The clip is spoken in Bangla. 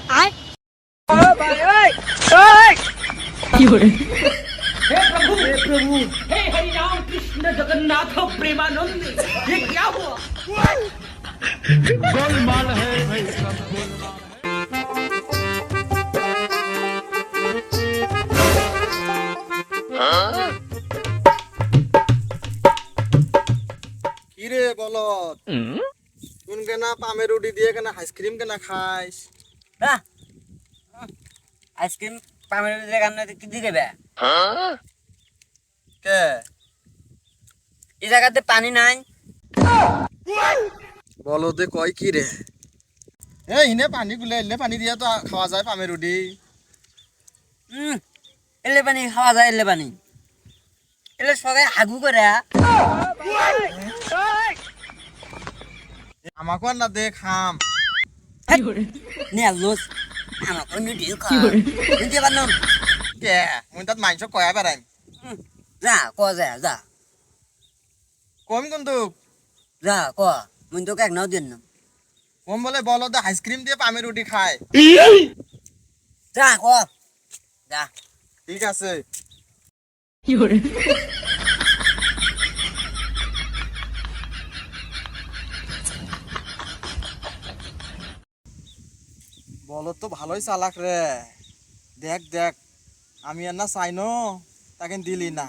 आय ओ भाई ओए ओए हे प्रभु हे हरि राम कृष्ण जगन्नाथ प्रेमानंद ये क्या हुआ गोलमाल है भाई सब गोलमाल কিরে বলত কোন কেনা পামের রুটি দিয়ে কেনা আইসক্রিম কেনা খাইস না আইসক্রিম পামের জায়গা কি দিয়ে দেবে কে এই জায়গাতে পানি নাই বলদে কয় কি রে এই ইনে পানি গুলে এলে পানি দিয়া তো খাওয়া যায় পামের রুটি এলে পানি খাওয়া যায় এলে পানি এলে সবাই হাগু করে আমাকে আর না দে খাম নিয়ে লোস আমাকে নিয়ে খা নিতে পারলাম কে মুই তাত মাংস কয়া বেড়াইম যা ক যা যা কম কিন্তু যা ক মুই তোকে এক নাও দিন না কম বলে বলদে আইসক্রিম দিয়ে পামের রুটি খায় যা ক যা ঠিক আছে বলত তো ভালোই চালাক রে দেখ দেখ আমি আর না চাইনো তাকে দিলি না